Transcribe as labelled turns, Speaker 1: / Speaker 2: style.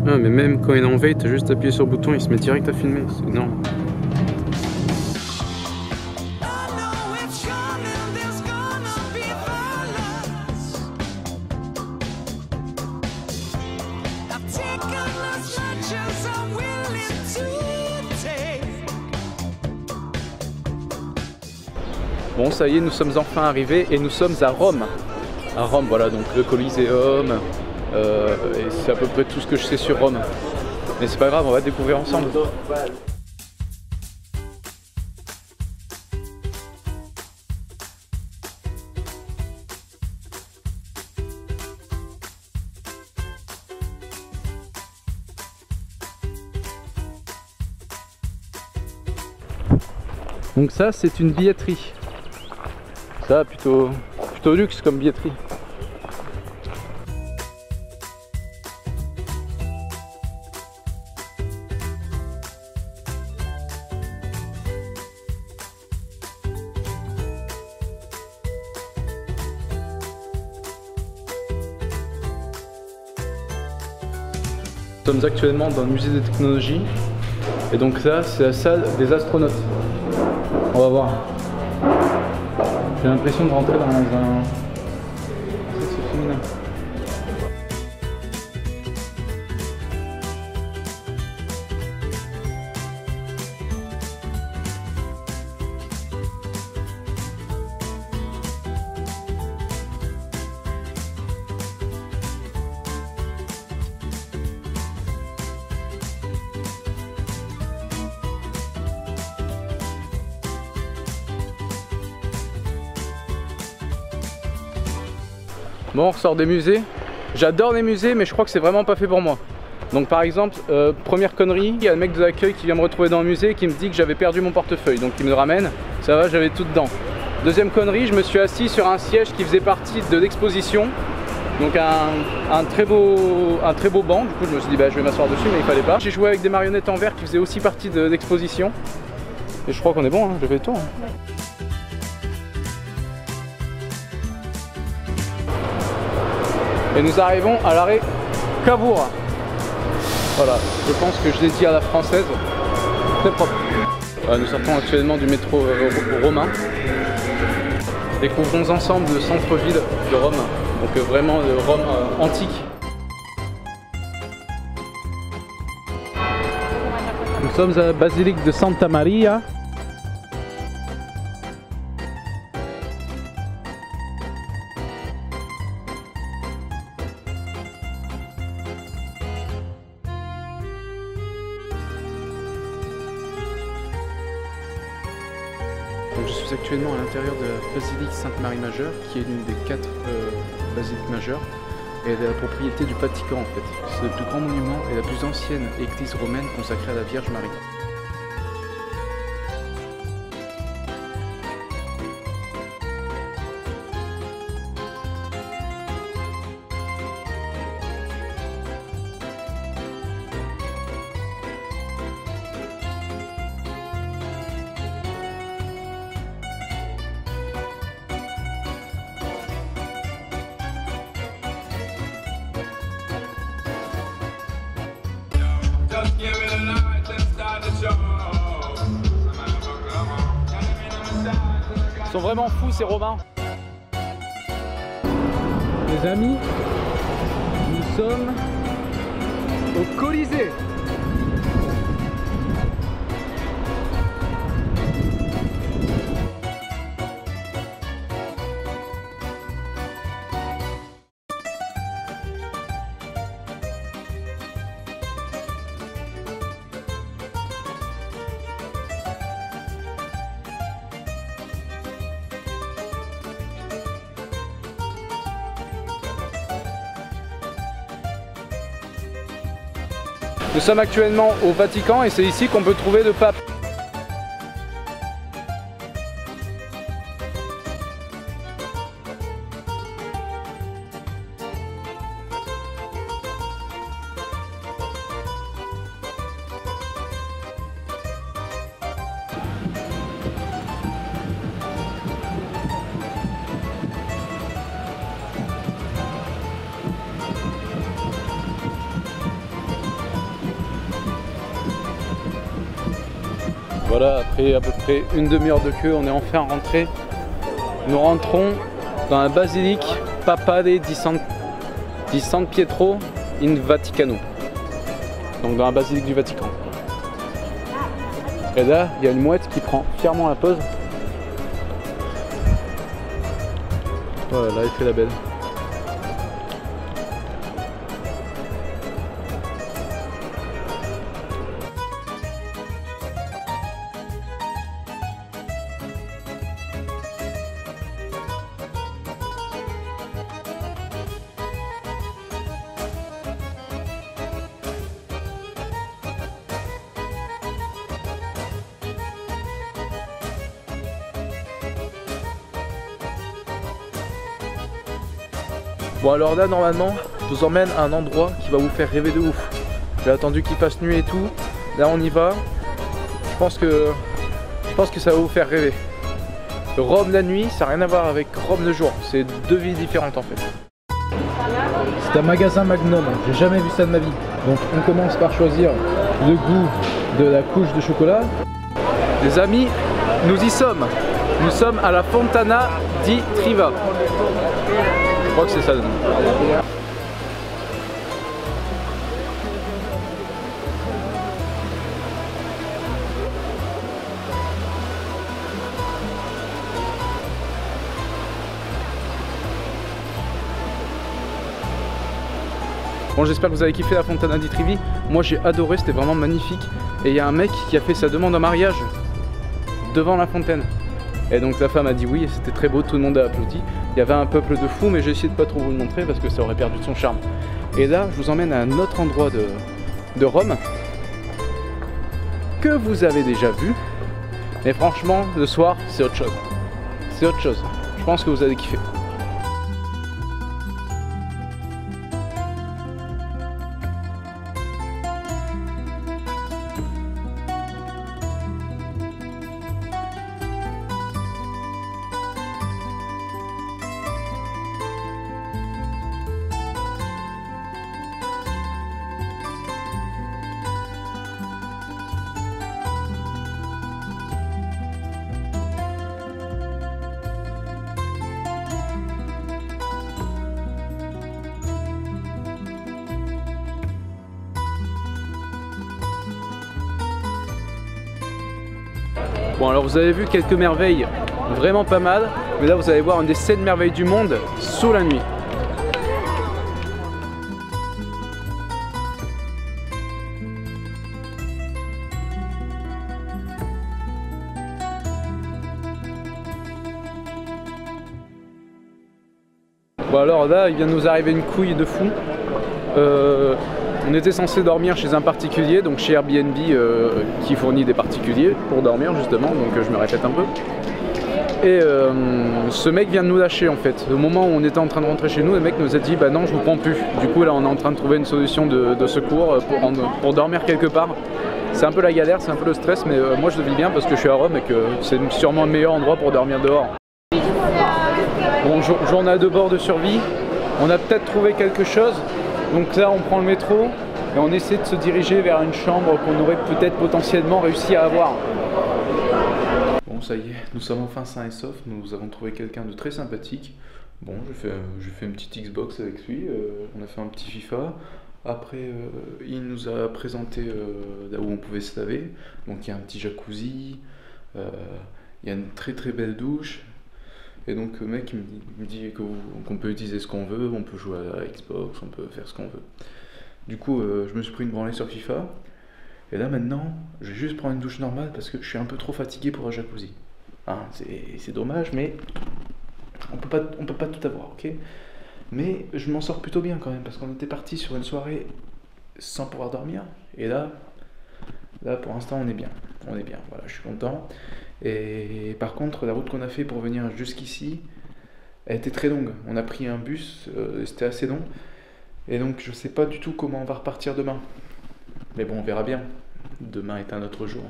Speaker 1: Ah, mais même quand il est en veille, t'as juste appuyé sur le bouton, il se met direct à filmer, c'est énorme. Bon, ça y est, nous sommes enfin arrivés et nous sommes à Rome. À Rome, voilà, donc le Coliseum, et c'est à peu près tout ce que je sais sur Rome. Mais c'est pas grave, on va découvrir ensemble. Donc ça, c'est une billetterie. Ça, plutôt luxe comme billetterie. Nous sommes actuellement dans le musée des technologies. Et donc ça, c'est la salle des astronautes. On va voir. J'ai l'impression de rentrer dans un sexe féminin. Bon, on ressort des musées. J'adore les musées, mais je crois que c'est vraiment pas fait pour moi. Donc par exemple, première connerie, il y a le mec de l'accueil qui vient me retrouver dans le musée et qui me dit que j'avais perdu mon portefeuille. Donc il me le ramène, ça va, j'avais tout dedans. Deuxième connerie, je me suis assis sur un siège qui faisait partie de l'exposition. Donc un très beau banc. Du coup je me suis dit bah, je vais m'asseoir dessus, mais il fallait pas. J'ai joué avec des marionnettes en verre qui faisaient aussi partie de l'exposition. Et je crois qu'on est bon, hein, j'ai fait le tour. Hein. Et nous arrivons à l'arrêt Cavour. Voilà, je pense que je l'ai dit à la française. Très propre. Nous sortons actuellement du métro romain. Découvrons ensemble le centre-ville de Rome. Donc vraiment de Rome antique. Nous sommes à la basilique de Santa Maria. Donc je suis actuellement à l'intérieur de la basilique Sainte-Marie-Majeure, qui est l'une des 4 basiliques majeures, et elle est la propriété du Vatican en fait. C'est le plus grand monument et la plus ancienne église romaine consacrée à la Vierge Marie. Ils sont vraiment fous ces Romains. Les amis, nous sommes au Colisée. Nous sommes actuellement au Vatican et c'est ici qu'on peut trouver le pape. Voilà, après à peu près une demi-heure de queue, on est enfin rentré. Nous rentrons dans la basilique Papa di San Pietro in Vaticano. Donc dans la basilique du Vatican. Et là, il y a une mouette qui prend fièrement la pose. Voilà, là, il fait la belle.
Speaker 2: Bon alors là normalement je vous emmène à un endroit qui va vous faire rêver de ouf. J'ai attendu qu'il fasse nuit et tout. Là on y va. Je pense que ça va vous faire rêver. Rome la nuit ça n'a rien à voir avec Rome le jour. C'est deux vies différentes en fait. C'est un magasin Magnum, j'ai jamais vu ça de ma vie. Donc on commence par choisir le goût de la couche de chocolat.
Speaker 1: Les amis, nous y sommes. Nous sommes à la Fontana di Triva. Je crois que c'est ça le nom. Bon, j'espère que vous avez kiffé la Fontana di Trevi. Moi j'ai adoré, c'était vraiment magnifique. Et il y a un mec qui a fait sa demande en mariage devant la fontaine. Et donc sa femme a dit oui et c'était très beau, tout le monde a applaudi. Il y avait un peuple de fous mais j'ai essayé de pas trop vous le montrer parce que ça aurait perdu de son charme. Et là je vous emmène à un autre endroit de Rome que vous avez déjà vu. Mais franchement le soir c'est autre chose. C'est autre chose. Je pense que vous allez kiffer. Bon alors vous avez vu quelques merveilles vraiment pas mal, mais là vous allez voir une des 7 merveilles du monde sous la nuit. Bon alors là il vient de nous arriver une couille de fou. On était censé dormir chez un particulier, donc chez Airbnb qui fournit des particuliers pour dormir justement, donc je me répète un peu. Et ce mec vient de nous lâcher en fait. Au moment où on était en train de rentrer chez nous, le mec nous a dit bah non je vous prends plus. Du coup là on est en train de trouver une solution de secours pour dormir quelque part. C'est un peu la galère, c'est un peu le stress, mais moi je le vis bien parce que je suis à Rome et que c'est sûrement le meilleur endroit pour dormir dehors. Bon, journée de bord de survie, on a peut-être trouvé quelque chose. Donc là on prend le métro et on essaie de se diriger vers une chambre qu'on aurait peut-être potentiellement réussi à avoir. Bon ça y est, nous sommes enfin sains et saufs, nous avons trouvé quelqu'un de très sympathique. Bon j'ai fait une petite Xbox avec lui, on a fait un petit FIFA. Après il nous a présenté là où on pouvait se laver. Donc il y a un petit jacuzzi, il y a une très très belle douche. Et donc le mec il me dit qu'on peut utiliser ce qu'on veut, on peut jouer à la Xbox, on peut faire ce qu'on veut. Du coup je me suis pris une branlée sur FIFA. Et là maintenant je vais juste prendre une douche normale parce que je suis un peu trop fatigué pour un jacuzzi. Hein, c'est dommage mais on peut pas tout avoir, ok? Mais je m'en sors plutôt bien quand même parce qu'on était parti sur une soirée sans pouvoir dormir. Et là pour l'instant on est bien, voilà, je suis content. Et par contre la route qu'on a fait pour venir jusqu'ici, elle était très longue. On a pris un bus, c'était assez long. Et donc je sais pas du tout comment on va repartir demain. Mais bon on verra bien, demain est un autre jour.